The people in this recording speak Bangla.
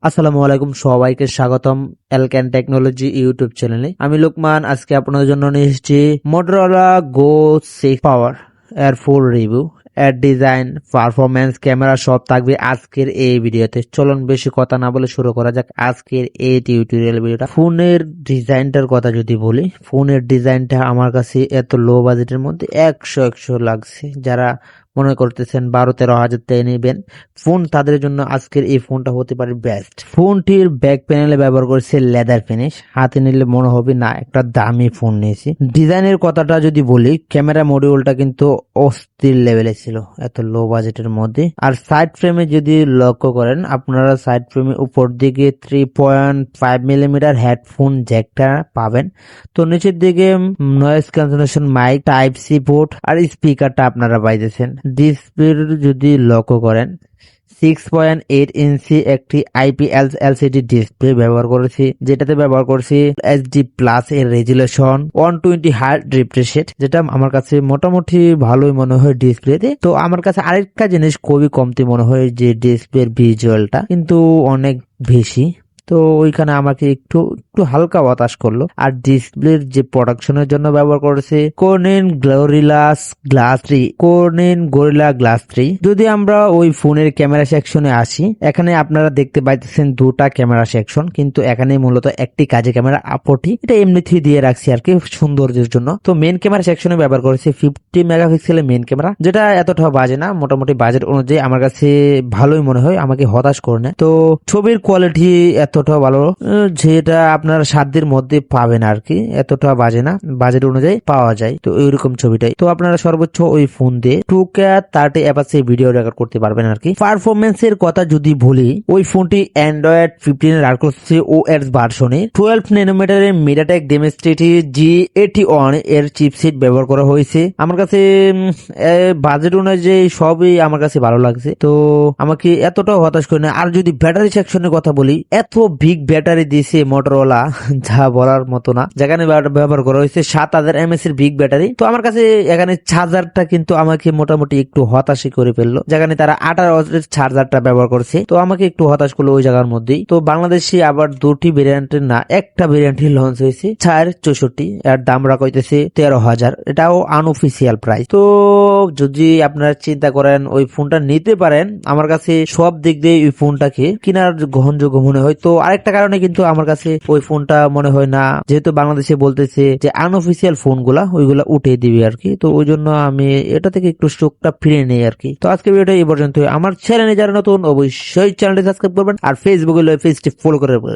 আসসালামু আলাইকুম, সবাইকে স্বাগতম এলক্যান টেকনোলজি ইউটিউব চ্যানেলে। আমি লোকমান। আজকে আপনাদের জন্য নিয়ে এসেছি মোটরোলা গো 6 পাওয়ার এর ফুল রিভিউ। এর ডিজাইন, পারফরমেন্স, ক্যামেরা সব থাকবে আজকের এই ভিডিওতে। চলুন বেশি কথা না বলে শুরু করা যাক আজকের এই টিউটোরিয়াল ভিডিওটা। ফোনের ডিজাইনটার কথা যদি বলি, ফোনের ডিজাইনটা আমার কাছে এত লো বাজেটের মধ্যে 100 লাগছে। যারা মনে করতেছেন 12-13 হাজার টাকা নেবেন ফোন, তাদের জন্য আজকের এই ফোনটা হতে পারে বেস্ট। ফোনটির ব্যাক প্যানেলে ব্যবহার করেছে লেদার ফিনিশ। হাতে নিলে মনে হবে না একটা দামি ফোন নিয়েছি। ডিজাইনের কথাটা যদি বলি, ক্যামেরা মডিউলটা কিন্তু অস্থির লেভেলে ছিল এত লো বাজেটের মধ্যে। আর সাইড ফ্রেমে যদি লক্ষ্য করেন আপনারা, সাইড ফ্রেমে উপর দিকে 3.5 মিলিমিটার হেডফোন জ্যাকটা পাবেন। তো নিচের দিকে noise cancellation mic, type C port আর স্পিকারটা আপনারা পাইতেছেন। ডিসপ্লের যদি লক্ষ্য করেন 6.8 ইঞ্চি একটি IPS LCD ডিসপ্লে ব্যবহার করেছি, যেটাতে ব্যবহার করছি HD প্লাস এর রেজুলেশন 120 হার্জ রিফ্রেশ রেট, যেটা আমার কাছে মোটামুটি ভালোই মনে হয় ডিসপ্লেতে। তো আমার কাছে আরেকটা জিনিস খুবই কমতি মনে হয়, যে ডিসপ্লের ভিজুয়ালটা কিন্তু অনেক বেশি। তো ওইখানে আমাকে একটু একটু হালকা বাতাস করলো। আর ডিসপ্লের যে প্রোডাকশনের জন্য ব্যবহার করেছে Corning Gorilla Glass 3। যদি আমরা ওই ফোনের ক্যামেরা সেকশনে আসি, এখানে আপনারা দেখতে পাইতেছেন দুটা ক্যামেরা সেকশন, কিন্তু এখানে মূলত একটি কাজে ক্যামেরা আপটি, এটা এমনিতেই দিয়ে রাখছি আর কি সৌন্দর্যের জন্য। তো মেন ক্যামেরা সেকশনে ব্যবহার করেছে 50 মেগাপিক্সেলের মেন ক্যামেরা, যেটা এতটা বাজে না, মোটামুটি বাজেট অনুযায়ী আমার কাছে ভালোই মনে হয়, আমাকে হতাশ করে না। তো ছবির কোয়ালিটি এতটা ভালো, যেটা আপনারা 7 দিনের মধ্যে পাবেন আর কি, এতটা বাজে না, বাজেট অনুযায়ী পাওয়া যায়। তো এইরকম ছবিটাই। তো আপনারা সর্বোচ্চ ওই ফোন দিয়ে 2K 30 এফপিএস ভিডিও রেকর্ড করতে পারবেন আর কি। পারফরমেন্স এর কথা যদি বলি, ওই ফোনটি অ্যান্ড্রয়েড 15 রান করছে OS ভার্সনে। 12 ন্যানোমিটারের মিডিয়াটেক ডিমেনসিটি G81 এর চিপসেট ব্যবহার করা হয়েছে। আমার কাছে বাজেট অনুযায়ী সবই আমার কাছে ভালো লাগছে, তো আমাকে এতটাও হতাশ করে না। আর যদি ব্যাটারি সেকশনের কথা বলি, এত বিগ ব্যাটারি দিয়েছে মোটরোলা, যা বলার মতো না। যেখানে ব্যবহার করা হয়েছে 7000 mAh এর বিগ ব্যাটারি। তো আমার কাছে এখানে চার্জারটা কিন্তু আমাকে মোটামুটি একটু হতাশই করে ফেললো, যেখানে তারা 18 ওয়াটের চার্জারটা ব্যবহার করছে। তো আমাকে একটু হতাশ করলো ওই জায়গার মধ্যেই। তো বাংলাদেশে আবার দুটি ভেরিয়েন্টের না, একটা ভেরিয়েন্টই লঞ্চ হয়েছে 464, এর দাম রাখা হইতেছে 13,000, এটাও আনঅফিসিয়াল প্রাইস। তো যদি আপনারা চিন্তা করেন ওই ফোনটা নিতে পারেন, আমার কাছে সব দিক দিয়ে ওই ফোনটাকে কেনার গ্রহণযোগ্য মনে হয়। তো আরেকটা কারণে কিন্তু আমার কাছে ওই ফোনটা মনে হয় না, যেহেতু বাংলাদেশে বলতেছে যে আনঅফিসিয়াল ফোনগুলা ওইগুলা উঠে দিবে আর কি। তো ওই জন্য আমি এটা থেকে একটু স্টকটা ফিরে নেই আর কি। তো আজকে ভিডিওটা এই পর্যন্ত। আমার চ্যানেলে যারা নতুন অবশ্যই চ্যানেলটি সাবস্ক্রাইব করবেন, আর ফেসবুকে পেজটি ফলো করে রাখবেন।